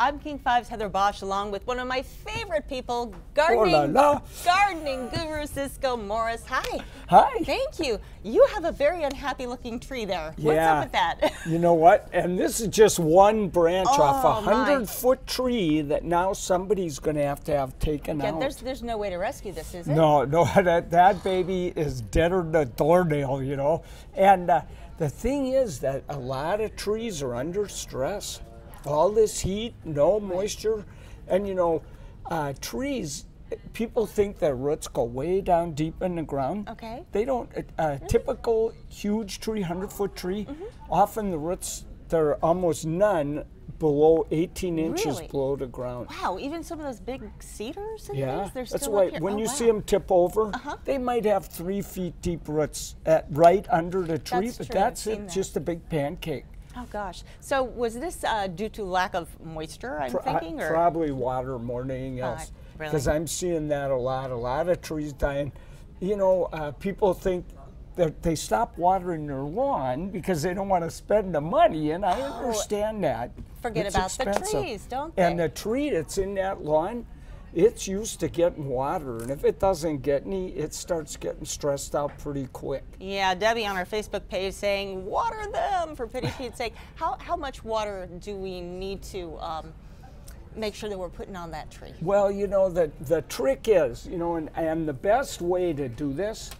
I'm King 5's Heather Bosch, along with one of my favorite people, gardening guru Ciscoe Morris. Hi. Hi. Thank you. You have a very unhappy looking tree there. Yeah. What's up with that? You know what? And this is just one branch off a my. 100-foot tree that now somebody's going to have taken out. There's no way to rescue this, is it? No, that baby is deader than a doornail, you know. And the thing is that a lot of trees are under stress. All this heat, no moisture, and you know, trees, people think their roots go way down deep in the ground. Okay. They don't. Typical huge tree, 100-foot tree, often the roots, there are almost none below 18 inches below the ground. Wow, even some of those big cedars and yeah, things, they're that's still why up here. when you see them tip over, they might have 3 feet deep roots right under the tree, That's but true, that's I've it, seen that. just a big pancake. Oh gosh. So was this due to lack of moisture, I'm thinking? Or? Probably water more than anything else. Because I'm seeing that a lot of trees dying. You know, people think that they stop watering their lawn because they don't want to spend the money, and I understand that. Forget it's about expensive. the trees, don't they? And the tree that's in that lawn, it's used to getting water, and if it doesn't get any, it starts getting stressed out pretty quick. Yeah, Debbie on our Facebook page saying, water them, for pity Pete's sake. How much water do we need to make sure that we're putting on that tree? Well, you know, the trick is, you know, and the best way to do this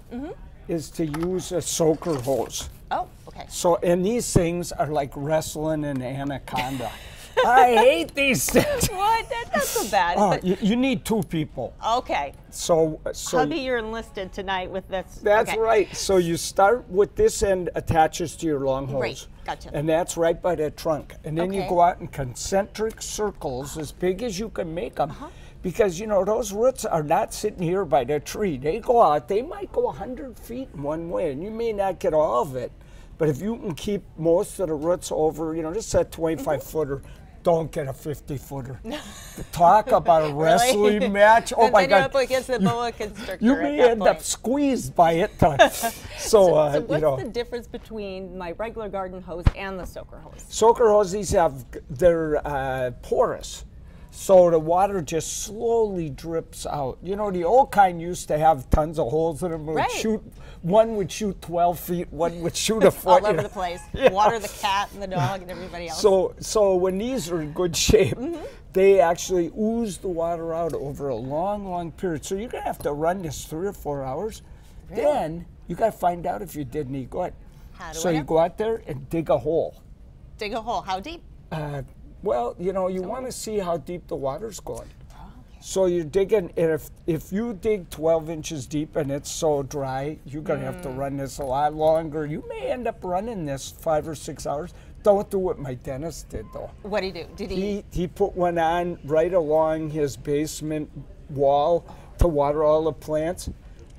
is to use a soaker hose. Oh, okay. So, and these things are like wrestling an anaconda. I hate these things. What? That's not so bad. Oh, you need 2 people. Okay. So Hubby, you're enlisted tonight with this. That's right. So you start with this end attaches to your long hose. Right. Gotcha. And that's right by the trunk. And then you go out in concentric circles as big as you can make them. Because, you know, those roots are not sitting here by the tree. They go out. They might go 100 feet in one way, and you may not get all of it. But if you can keep most of the roots over, you know, just a 25-footer, don't get a 50-footer. Talk about a wrestling match. Oh my God! You're up against the boa constrictor. You may end up squeezed by it. So what's the difference between my regular garden hose and the soaker hose? Soaker hoses they're porous. So the water just slowly drips out. You know, the old kind used to have tons of holes in them. One would shoot 12 feet, one would shoot a foot. All over the place. Yeah. Water the cat and the dog and everybody else. So when these are in good shape, they actually ooze the water out over a long period. So you're going to have to run this 3 or 4 hours. Really? Then you got to find out if you did any good. How do I So you go out there and dig a hole. Dig a hole. How deep? Well, you know, you want to see how deep the water's going. So you're digging, and if you dig 12 inches deep and it's so dry, you're going to have to run this a lot longer. You may end up running this 5 or 6 hours. Don't do what my dentist did, though. What did he do? Did he put one on right along his basement wall to water all the plants,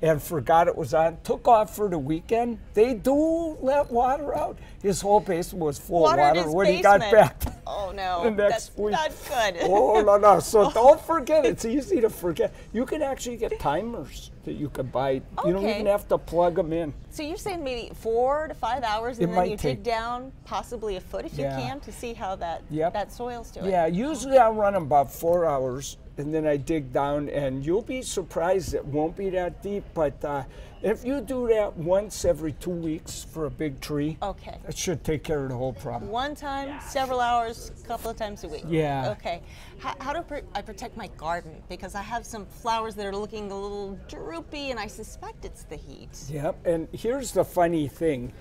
and forgot it was on, took off for the weekend. They do let water out. His whole basement was full of water when he got back. Oh no, the next week. That's not good. Oh no. So don't forget, it's easy to forget. You can actually get timers that you can buy. You don't even have to plug them in. So you're saying maybe 4 to 5 hours, and then you dig down possibly a foot if you can to see how that soil's doing. Yeah, usually I run them about 4 hours, and then I dig down, and you'll be surprised it won't be that deep. But if you do that once every 2 weeks for a big tree, that should take care of the whole problem. One time, several hours, a couple of times a week. Yeah. Okay. How do I protect my garden? Because I have some flowers that are looking a little droopy, and I suspect it's the heat. Yep. And here's the funny thing,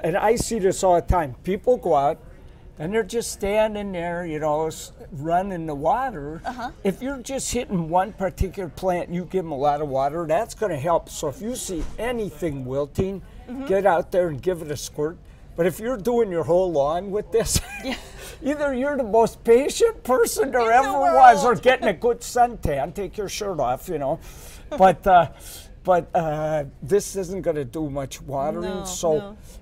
and I see this all the time. People go out, and they're just standing there, you know, running the water. If you're just hitting one particular plant, you give them a lot of water, that's going to help. So if you see anything wilting, get out there and give it a squirt. But if you're doing your whole lawn with this, either you're the most patient person there ever was, or getting a good suntan, take your shirt off, you know. But this isn't going to do much watering.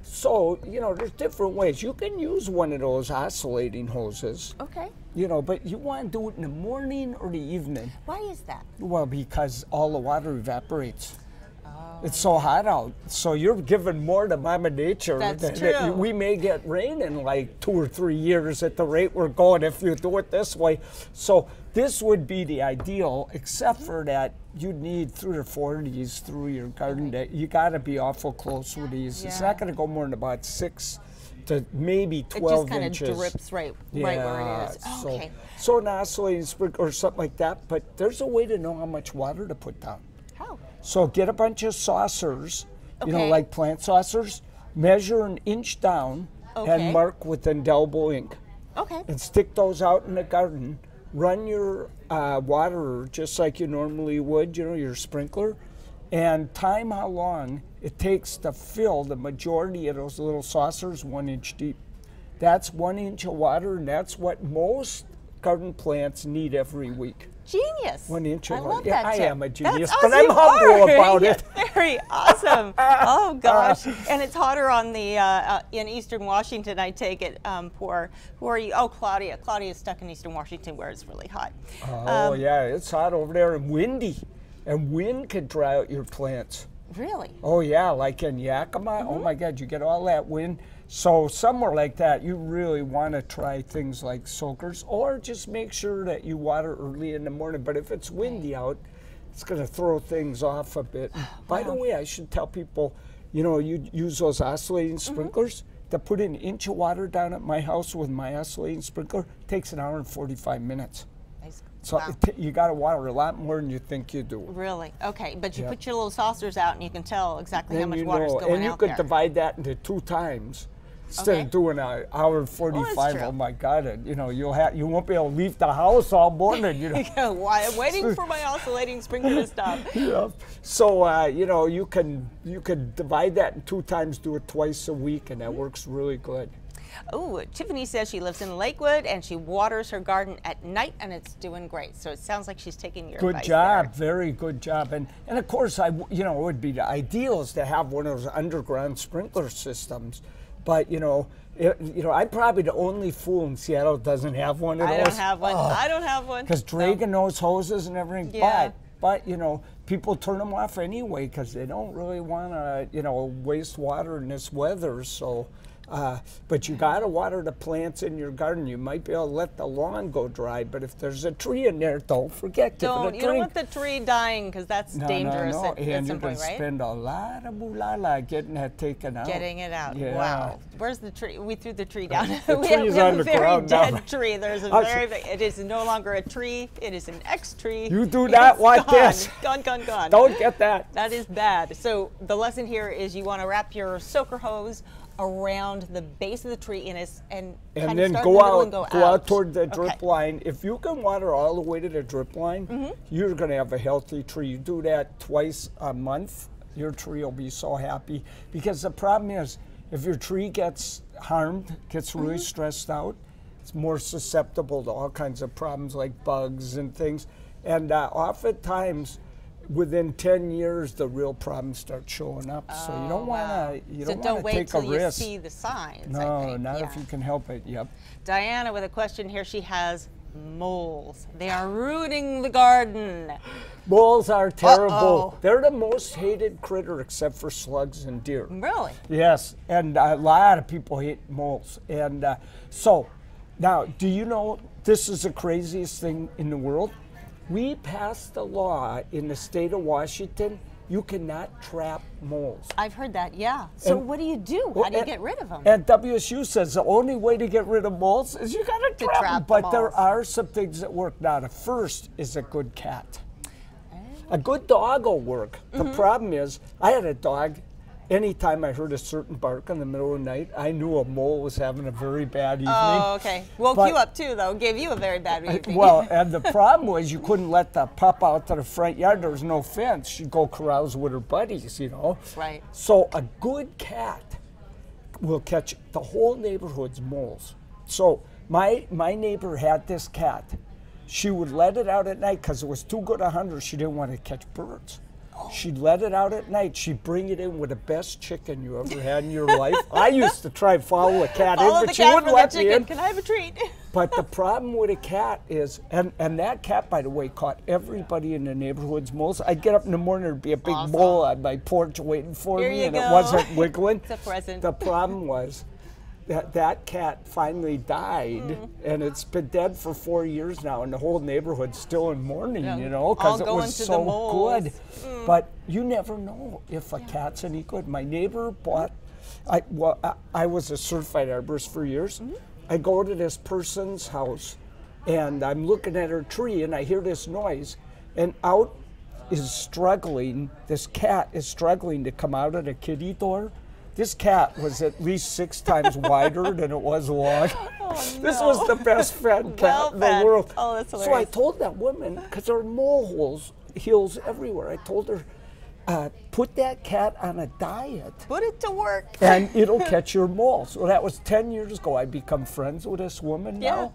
So, you know, there's different ways. You can use one of those oscillating hoses. Okay. You know, but you want to do it in the morning or the evening. Why is that? Well, because all the water evaporates. Oh. It's so hot out. So you're giving more to Mama Nature. That's true. We may get rain in like 2 or 3 years at the rate we're going if you do it this way. So this would be the ideal, except for that you need 3 or 4 of these through your garden. You got to be awful close with these. It's not going to go more than about 6 to maybe 12 inches. It just kind of drips right where it is. Oh, okay. So an oscillating sprinkler or something like that, but there's a way to know how much water to put down. How? So get a bunch of saucers, you know, like plant saucers, measure an inch down and mark with indelible ink. Okay. And stick those out in the garden. Run your water just like you normally would, you know, your sprinkler, and time how long it takes to fill the majority of those little saucers 1 inch deep. That's 1 inch of water, and that's what most garden plants need every week. Genius. 1 inch of I water. love Yeah, that I tip. am a genius, That's but awesome. I'm humble about it. Very awesome. Oh gosh, and it's hotter on the in Eastern Washington. I take it. Who are you? Oh, Claudia. Claudia's stuck in Eastern Washington where it's really hot. Oh yeah, it's hot over there and windy, and wind can dry out your plants. Really? Oh yeah, like in Yakima. Oh my God, you get all that wind. So somewhere like that, you really want to try things like soakers, or just make sure that you water early in the morning. But if it's windy out, it's going to throw things off a bit. By the way, I should tell people, you know, you use those oscillating sprinklers. To put an inch of water down at my house with my oscillating sprinkler takes 1 hour and 45 minutes. Nice. So you got to water a lot more than you think you do. Really? Okay, but you put your little saucers out and you can tell exactly how much water's going out and you could divide that into 2 times. Instead of doing an hour and 45, oh my God, and, you know, you won't be able to leave the house all morning, you know. Why I'm waiting for my oscillating sprinkler to stop. Yeah. So you know, you can divide that in 2 times, do it twice a week, and that works really good. Oh, Tiffany says she lives in Lakewood and she waters her garden at night and it's doing great. So it sounds like she's taking your advice. Good job, very good job. And of course, you know, it would be the ideal is to have one of those underground sprinkler systems. But you know, I'm probably the only fool in Seattle that doesn't have one of those. I don't have one. I don't have one. Because dragging those hoses and everything. Yeah. But you know, people turn them off anyway because they don't really want to, you know, waste water in this weather. So, but you got to water the plants in your garden. You might be able to let the lawn go dry, but if there's a tree in there, don't forget. You don't want the tree dying because that's dangerous. No. And you're going to spend a lot of moolah getting that taken out. Getting it out. Yeah. Wow. Where's the tree? We threw the tree down. The we tree's have on a the very ground dead now. tree. There's a very big, it is no longer a tree. It is an ex-tree. You do not want this. Gone. Don't get that. That is bad. So the lesson here is you want to wrap your soaker hose around the base of the tree and then start go in the middle out, and go out toward the drip line. If you can water all the way to the drip line, you're going to have a healthy tree. You do that twice a month, your tree will be so happy. Because the problem is, if your tree gets harmed, gets really stressed out, it's more susceptible to all kinds of problems like bugs and things. And oftentimes, within 10 years, the real problems start showing up. So you don't want to take a risk. So don't wait till you see the signs. No, I think. not if you can help it. Yep. Diana with a question here. She has moles. They are ruining the garden. Moles are terrible. They're the most hated critter except for slugs and deer. Really? Yes, and a lot of people hate moles. And so, now, do you know this is the craziest thing in the world? We passed a law in the state of Washington, you cannot trap moles. I've heard that, yeah. So what do you do? How do you get rid of them? And WSU says the only way to get rid of moles is you got to trap them. But there are some things that work. Now, the first is a good cat. A good dog will work. The problem is, I had a dog. Anytime I heard a certain bark in the middle of the night, I knew a mole was having a very bad evening. Oh, okay. Woke you up too, though. Gave you a very bad evening. Well, and the problem was you couldn't let the pup out to the front yard. There was no fence. She'd go carouse with her buddies, you know. Right. So a good cat will catch the whole neighborhood's moles. So my neighbor had this cat. She would let it out at night because it was too good a hunter. She didn't want to catch birds. She'd let it out at night. She'd bring it in with the best chicken you ever had in your life. I used to try and follow a cat in, but she wouldn't let me in. Can I have a treat? But the problem with a cat is, and that cat, by the way, caught everybody in the neighborhood's moles. I'd get up in the morning, there'd be a big mole on my porch waiting for me, and it wasn't wiggling. It's a present. The problem was that cat finally died, and it's been dead for 4 years now, and the whole neighborhood's still in mourning, you know, because it was so good. But you never know if a cat's any good. My neighbor bought, I was a certified arborist for years. I go to this person's house, and I'm looking at her tree, and I hear this noise, and out is struggling, this cat is struggling to come out of the kitty door. This cat was at least 6 times wider than it was long. Oh, no. This was the best fed cat in the world. Oh, that's hilarious. So I told that woman, because there are mole hills everywhere, I told her, put that cat on a diet. Put it to work. And it'll catch your moles. So that was 10 years ago. I become friends with this woman now.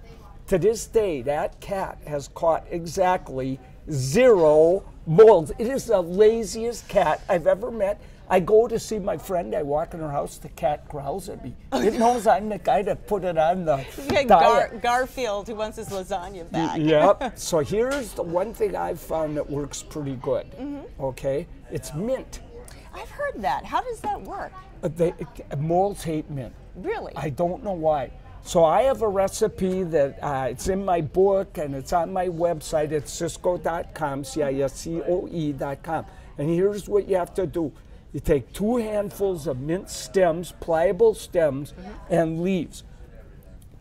To this day, that cat has caught exactly 0 moles. It is the laziest cat I've ever met. I go to see my friend, I walk in her house, the cat growls at me. It knows I'm the guy that put it on the diet. Garfield, who wants his lasagna back. Yep. So here's the one thing I've found that works pretty good, okay? It's mint. I've heard that. How does that work? Moles hate mint. Really? I don't know why. So I have a recipe that it's in my book, and it's on my website. It's Ciscoe.com, Ciscoe.com. And here's what you have to do. You take 2 handfuls of mint stems, pliable stems, and leaves.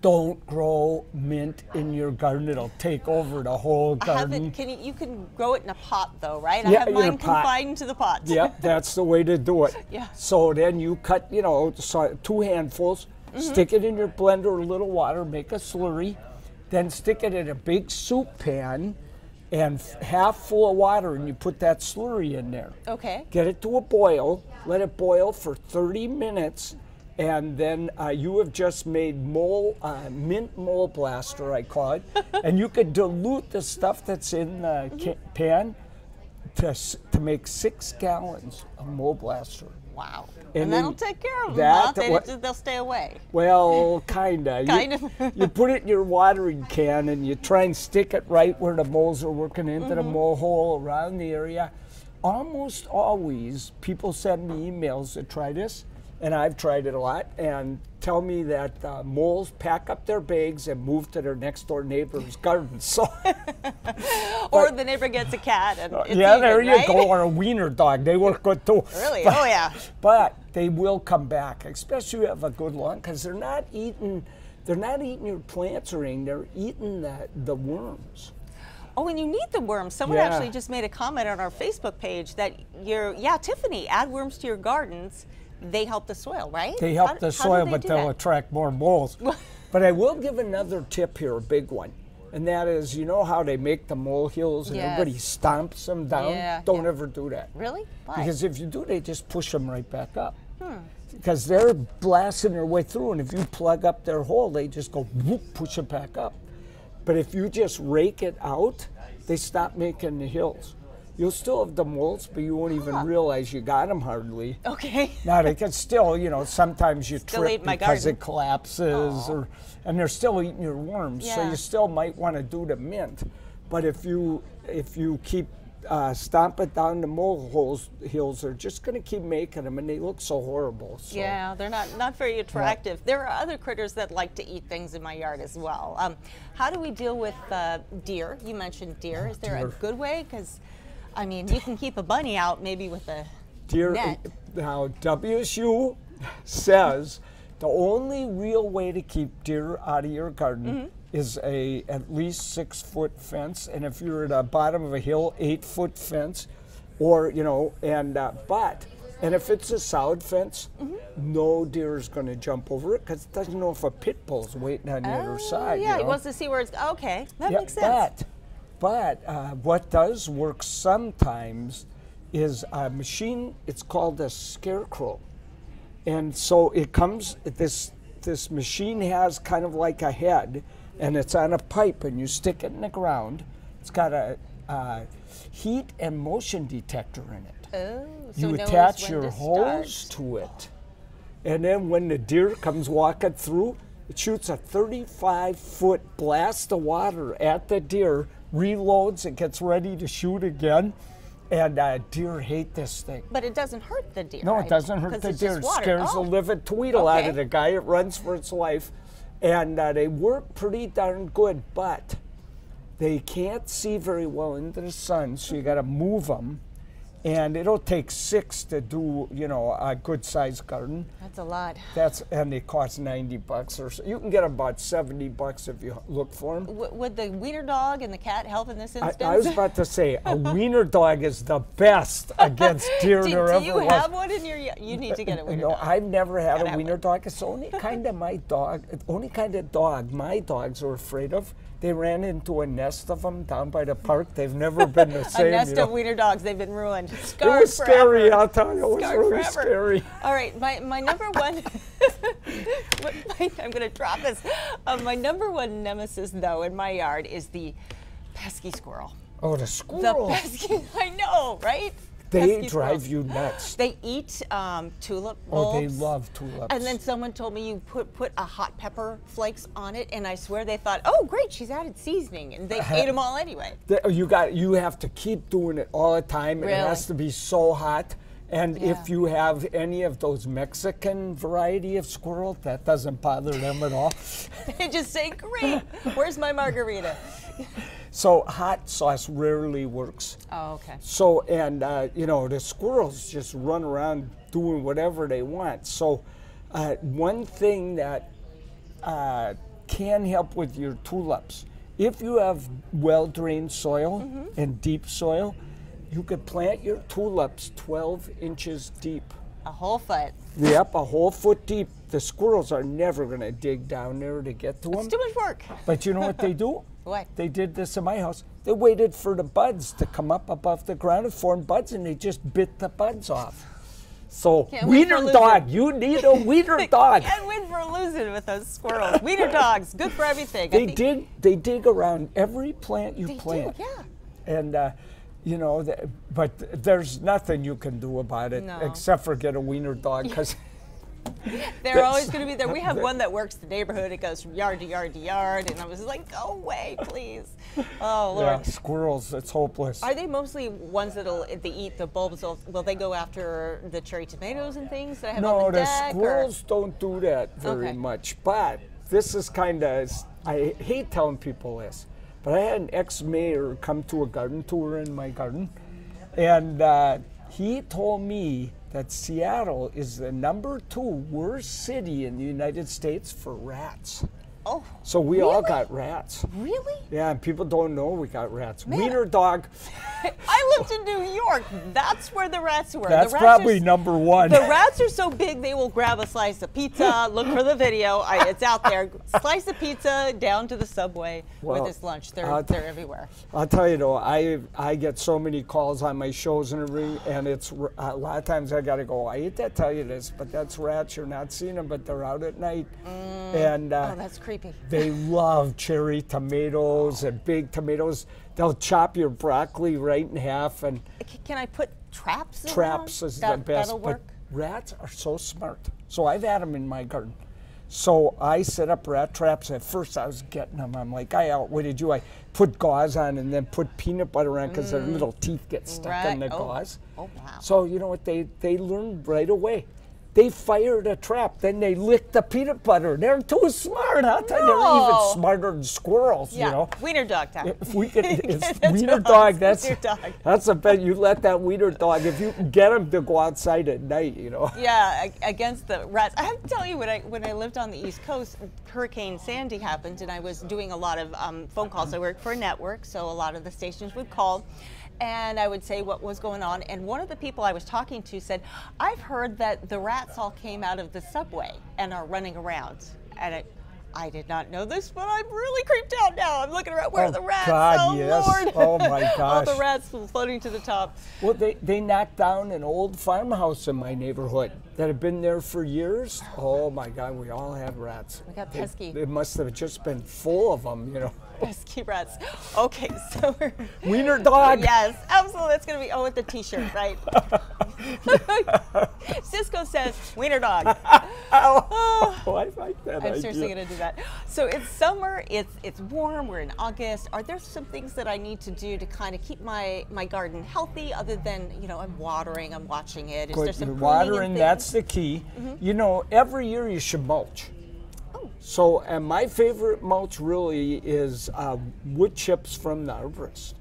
Don't grow mint in your garden. It'll take over the whole garden. You can grow it in a pot, though, right? Yeah, I have mine confined to the pot. Yep, that's the way to do it. Yeah. So then you cut, 2 handfuls, stick it in your blender, a little water, make a slurry, then stick it in a big soup pan, and half full of water, and you put that slurry in there. Okay. Get it to a boil, let it boil for 30 minutes, and then you have just made mint mole blaster, I call it, and you could dilute the stuff that's in the pan to make 6 gallons of mole blaster. Wow. And that'll take care of them, huh? They'll stay away. Well, kinda. You put it in your watering can, and you try and stick it right where the moles are working into the mole hole around the area. Almost always, people send me emails that try this, and I've tried it a lot, and tell me that moles pack up their bags and move to their next door neighbor's garden. So, or the neighbor gets a cat, and it's there even, you go, or a wiener dog. They work good too. Really? Oh yeah. But they will come back, especially if you have a good lawn, because they're not eating your plants or anything. They're eating the worms. Oh, and you need the worms. Someone actually just made a comment on our Facebook page that Tiffany, add worms to your gardens. They help the soil, right? They help the soil, but they'll attract more moles. But I will give another tip here, a big one. And that is, you know how they make the molehills and everybody stomps them down? Yeah, Don't ever do that. Really? Why? Because if you do, they just push them right back up. Because they're blasting their way through, and if you plug up their hole, they just go whoop, push it back up. But if you just rake it out, they stop making the hills. You'll still have the moles, but you won't even realize you got them hardly. Okay. Now they can still, sometimes you trip because it collapses, and they're still eating your worms. So you still might want to do the mint. But if you keep stomping down the mole hills, they're just going to keep making them, and they look so horrible. So. Yeah, they're not very attractive. There are other critters that like to eat things in my yard as well. How do we deal with deer? You mentioned deer. Is there a good way? Because I mean, you can keep a bunny out maybe with a net. Now, WSU says the only real way to keep deer out of your garden is at least 6-foot fence, and if you're at the bottom of a hill, 8-foot fence, or and if it's a solid fence, no deer is going to jump over it because it doesn't know if a pit bull's waiting on the other side. Yeah, he wants to see where it's. Okay, that makes sense. But what does work sometimes is a machine, it's called a scarecrow. And so it comes, this machine has kind of like a head, and it's on a pipe, and you stick it in the ground. It's got a heat and motion detector in it. Oh, so you attach your hose to it. And then when the deer comes walking through, It shoots a 35-foot blast of water at the deer, reloads, it gets ready to shoot again. And deer hate this thing. But it doesn't hurt the deer. No, right? it doesn't hurt the deer. It scares the living tweedle out of the guy. It runs for its life. And they work pretty darn good, but they can't see very well into the sun, so you got to move them. And it'll take 6 to do, you know, a good-sized garden. That's a lot. And they cost $90 or so. You can get about $70 if you look for them. Would the wiener dog and the cat help in this instance? I was about to say, a wiener dog is the best against deer there ever was. Do you have one in your yard? You need to get a wiener dog. No, I've never had a wiener dog. It's the only kind of dog my dogs are afraid of. They ran into a nest of them down by the park. They've never been the same. A nest of wiener dogs. They've been ruined. Scarred it was scary, I'll tell you. It was really scary. All right, my number one, I'm going to drop this. My number one nemesis, though, in my yard is the pesky squirrel. Oh, the squirrel. The pesky, I know, right? They drive you nuts. They eat tulip bulbs. Oh, they love tulips. And then someone told me you put a hot pepper flakes on it, and I swear they thought, oh, great, she's added seasoning, and they ate them all anyway. You have to keep doing it all the time. Really? It has to be so hot. And if you have any of those Mexican variety of squirrel, that doesn't bother them at all. They just say, great, where's my margarita? So hot sauce rarely works. Oh, okay. So, and you know, the squirrels just run around doing whatever they want. So one thing that can help with your tulips, if you have well-drained soil and deep soil, you could plant your tulips 12 inches deep. A whole foot. Yep, a whole foot deep. The squirrels are never going to dig down there to get to them. It's too much work. But you know what they do? What? They did this in my house. They waited for the buds to come up above the ground and form buds, and they just bit the buds off. So, wiener dog, you need a wiener dog. Can't win for losing with those squirrels. Wiener dogs, good for everything. They dig around every plant you plant. They do, yeah. And you know, but there's nothing you can do about it except for get a wiener dog, because they're always going to be there. We have one that works the neighborhood. It goes from yard to yard to yard, and I was like, go away, please. Oh, Lord. Yeah, squirrels, it's hopeless. Are they mostly ones they eat the bulbs? Will they go after the cherry tomatoes and things that I have on the deck? No, the squirrels don't do that very much. But this is kind of, I hate telling people this, but I had an ex-mayor come to a garden tour in my garden, and he told me that Seattle is the #2 worst city in the United States for rats. Oh, so we all got rats. Really? Yeah, and people don't know we got rats. Man. Wiener dog. I lived in New York. That's where the rats were. That's probably #1. The rats are so big they will grab a slice of pizza. Look for the video. It's out there. Slice of pizza down to the subway with his lunch. They're everywhere. I'll tell you though, I get so many calls on my shows and everything, and it's a lot of times I got to go, I hate to tell you this, but that's rats. You're not seeing them, but they're out at night. And oh, that's creepy. They love cherry tomatoes and big tomatoes. They'll chop your broccoli right in half. And can I put traps in Traps is the best. That'll work? But rats are so smart. So I've had them in my garden. So I set up rat traps. At first I was getting them. I'm like, I outwitted you. I put gauze on and then put peanut butter on because their little teeth get stuck in the gauze. Oh, wow. So you know what? They learned right away. They fired a trap, then they licked the peanut butter. They're too smart, huh? They're even smarter than squirrels, you know. Wiener dog time. If we could, wiener dog, that's a bet. You let that wiener dog, if you can get him to go outside at night, you know. Yeah, against the rats. I have to tell you, when I lived on the East Coast, Hurricane Sandy happened, and I was doing a lot of phone calls. I worked for a network, so a lot of the stations would call. And I would say what was going on, and one of the people I was talking to said, I've heard that the rats all came out of the subway and are running around. And I did not know this, but I'm really creeped out now. I'm looking around, where are the rats? God, yes. Lord. Oh my gosh. All the rats floating to the top. Well, they knocked down an old farmhouse in my neighborhood that had been there for years. Oh my God, we all had rats. We got pesky. It must have just been full of them, you know. Pesky rats. Okay, so we're... Wiener dog. Yes, absolutely. That's going to be, with the t-shirt, right? Ciscoe says, wiener dog. I like that I'm seriously going to do that. So it's summer, it's warm, we're in August. Are there some things that I need to do to kind of keep my garden healthy other than, I'm watering, I'm watching it? Is there some watering, that's the key. Every year you should mulch. So, and my favorite mulch really is wood chips from the arborist.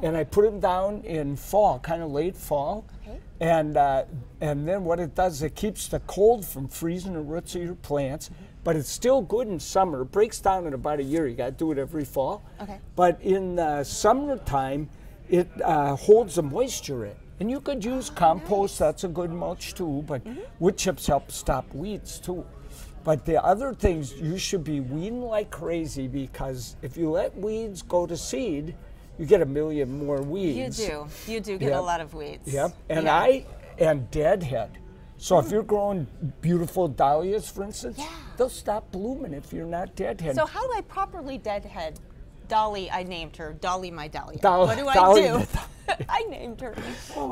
And I put them down in fall, kind of late fall. Okay. And then what it does, it keeps the cold from freezing the roots of your plants, but it's still good in summer. It breaks down in about a year. You got to do it every fall. Okay. But in the summertime, it holds the moisture in. And you could use compost, that's a good mulch too, but wood chips help stop weeds too. But the other things, you should be weeding like crazy, because if you let weeds go to seed, you get a million more weeds. You do get a lot of weeds. Yep, and deadhead. So if you're growing beautiful dahlias, for instance, they'll stop blooming if you're not deadhead. So how do I properly deadhead Dolly? I named her Dolly, my dahlia. What do I do? I named her.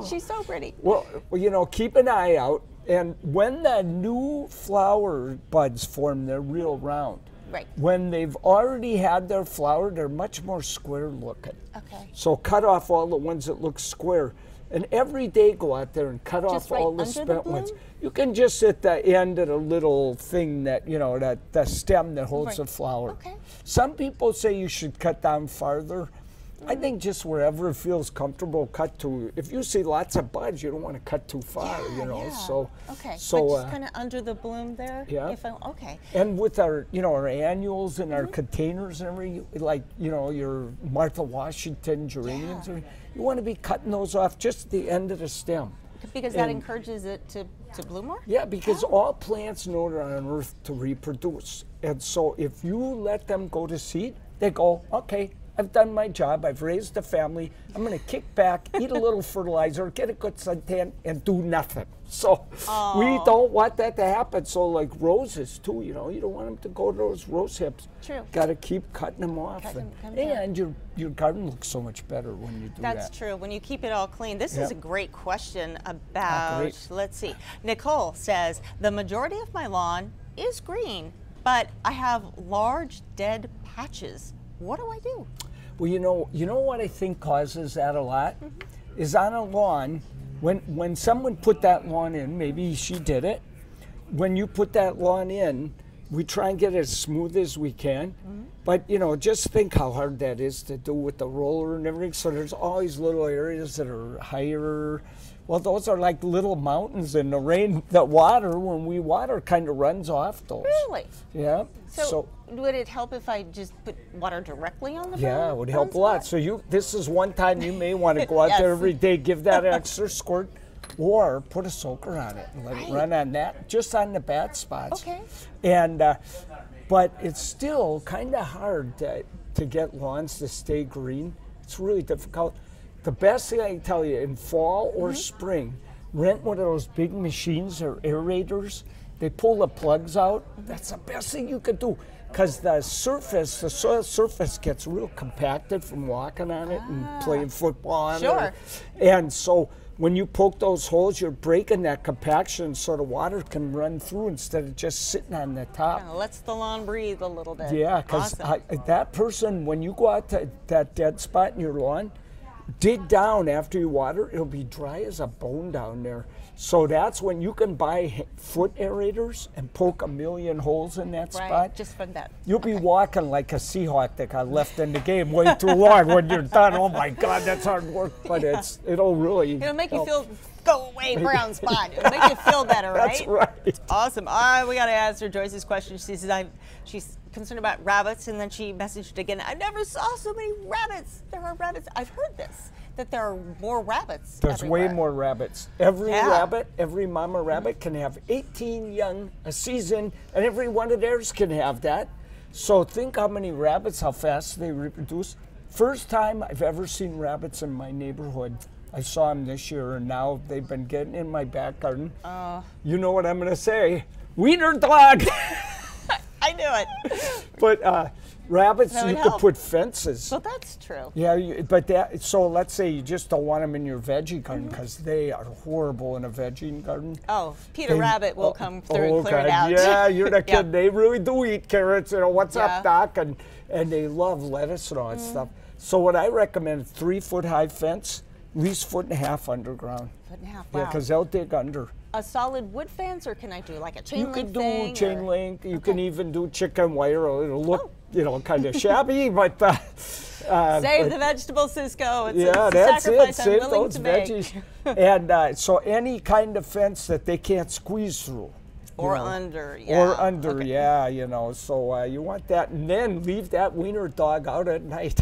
She's so pretty. Well, keep an eye out. And when the new flower buds form, they're real round. Right. When they've already had their flower, they're much more square looking. Okay. So cut off all the ones that look square. And every day go out there and cut off all the spent ones. You can just at the end of the little thing that, that the stem that holds the flower. Okay. Some people say you should cut down farther. I think just wherever it feels comfortable, cut to. If you see lots of buds, you don't want to cut too far, So okay, so but just kind of under the bloom there. Yeah. Okay. And with our, our annuals and our containers and everything, like your Martha Washington geraniums, you want to be cutting those off just at the end of the stem. Because that encourages it to bloom more? Yeah, because all plants know they're on Earth to reproduce. And so if you let them go to seed, they go, okay, I've done my job, I've raised a family, I'm going to kick back, eat a little fertilizer, get a good suntan, and do nothing. So we don't want that to happen. So like roses too, you don't want them to go to those rose hips. True. Got to keep cutting them off. And your garden looks so much better when you do that. That's true, when you keep it all clean. This is a great question about, let's see. Nicole says, the majority of my lawn is green, but I have large dead patches. What do I do? Well, you know what I think causes that a lot is on a lawn, when someone put that lawn in, maybe she did it, when you put that lawn in, we try and get it as smooth as we can, but just think how hard that is to do with the roller and everything. So there's always little areas that are higher. Well, those are like little mountains, and the water, when we water, kind of runs off those. Really? Yeah. So would it help if I just put water directly on the Yeah, it would help a lot. So this is one time you may want to go out there every day, give that extra squirt, or put a soaker on it and let it run on that, just on the bad spots. Okay. And but it's still kind of hard to get lawns to stay green. It's really difficult. The best thing I can tell you, in fall or spring, rent one of those big machines or aerators. They pull the plugs out. That's the best thing you could do, because the soil surface gets real compacted from walking on it and playing football on it. And so when you poke those holes, you're breaking that compaction so the water can run through instead of just sitting on the top. Kind of lets the lawn breathe a little bit. Yeah, because that person, when you go out to that dead spot in your lawn, dig down after you water, it'll be dry as a bone down there. So that's when you can buy foot aerators and poke a million holes in that spot. Just from that. You'll be walking like a Seahawk that got left in the game way too long when you're done. Oh my God, that's hard work, but it'll really It'll make you feel, go away, brown spot. It'll make you feel better, right? That's right. Awesome. We got to answer Joyce's question. She says, she's concerned about rabbits, and then she messaged again, I never saw so many rabbits. There are rabbits. I've heard this, that there are more rabbits everywhere. Way more rabbits. Every rabbit, every mama rabbit can have 18 young a season, and every one of theirs can have that. So think how many rabbits, how fast they reproduce. First time I've ever seen rabbits in my neighborhood. I saw them this year, and now they've been getting in my back garden. You know what I'm going to say? Wiener dog! I knew it. But Rabbits, That you would could help. put fences. Well, that's true. Yeah, but so let's say you just don't want them in your veggie garden because they are horrible in a veggie garden. Oh, Peter Rabbit will come through and clear it God. out. Yeah, you're the Yeah. kid. They really do eat carrots. You know, what's Yeah. up, Doc? And they love lettuce and all that stuff. So what I recommend, 3-foot high fence, at least 1.5 underground. 1.5, Yeah, wow. because they'll dig under. A solid wood fence, or can I do like a chain You link can do thing? chain or- link. You can even do chicken wire. It'll look, Oh. kind of shabby, but Save the vegetables, Ciscoe. It's yeah, a that's it. sacrifice I'm Save willing those to make. veggies. And so any kind of fence that they can't squeeze through. Or under, yeah. Or under, Okay. yeah, So you want that, and then leave that wiener dog out at night.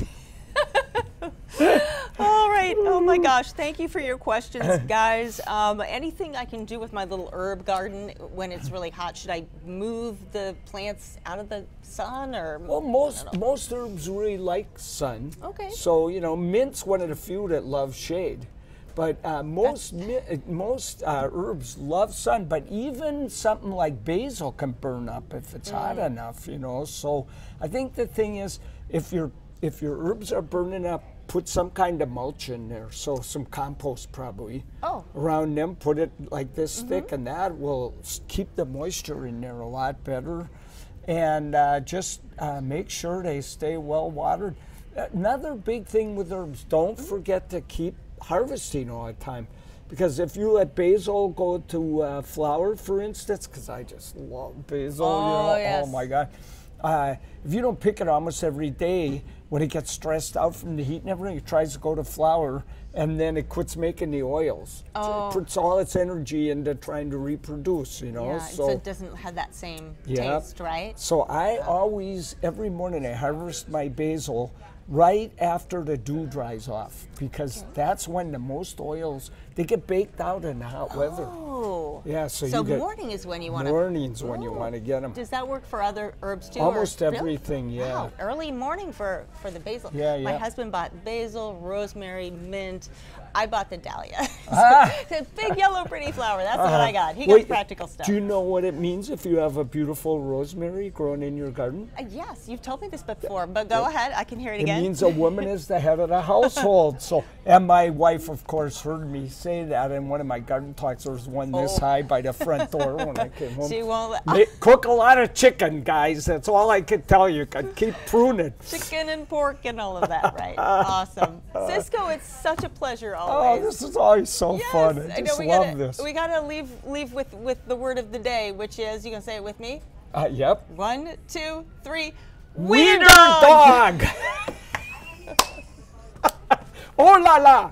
All right. Oh my gosh. Thank you for your questions, guys. Anything I can do with my little herb garden when it's really hot? Should I move the plants out of the sun, or? Well, most herbs really like sun. Okay. So mint's one of the few that love shade, but most herbs love sun. But even something like basil can burn up if it's hot enough. So I think the thing is, if your herbs are burning up, put some kind of mulch in there. So some compost probably around them. Put it like this thick, and that will keep the moisture in there a lot better. And just make sure they stay well watered. Another big thing with herbs, don't forget to keep harvesting all the time. Because if you let basil go to flower, for instance, because I just love basil, Yes. Oh my God. If you don't pick it almost every day, when it gets stressed out from the heat and everything, it tries to go to flower, and then it quits making the oils. So it puts all its energy into trying to reproduce, Yeah, so it doesn't have that same taste, right? So I always, every morning, I harvest my basil right after the dew dries off, because that's when the most oils, they get baked out in the hot weather. Oh. Yeah, so So you get morning is when you want to. mornings when you want to get them. Does that work for other herbs too? Almost or, really? everything, yeah. Wow, early morning for the basil. Yeah, My yeah. husband bought basil, rosemary, mint. I bought the dahlia. Ah. The big yellow pretty flower. That's what I got. He got Wait, practical stuff. Do you know what it means if you have a beautiful rosemary growing in your garden? Yes, you've told me this before, but go ahead. I can hear it It again. means a woman is the head of the household. So, and my wife, of course, heard me say that in one of my garden talks. There was one this high by the front door when I came home. She won't let. Cook a lot of chicken, guys. That's all I can tell you. Keep pruning. Chicken and pork and all of that, right? Awesome. Ciscoe, it's such a pleasure Oh, always. this is always so fun. I know just we love gotta, this. We gotta leave with the word of the day, which is, you gonna say it with me? Yep. 1, 2, 3. Wiener dog. Oh la la.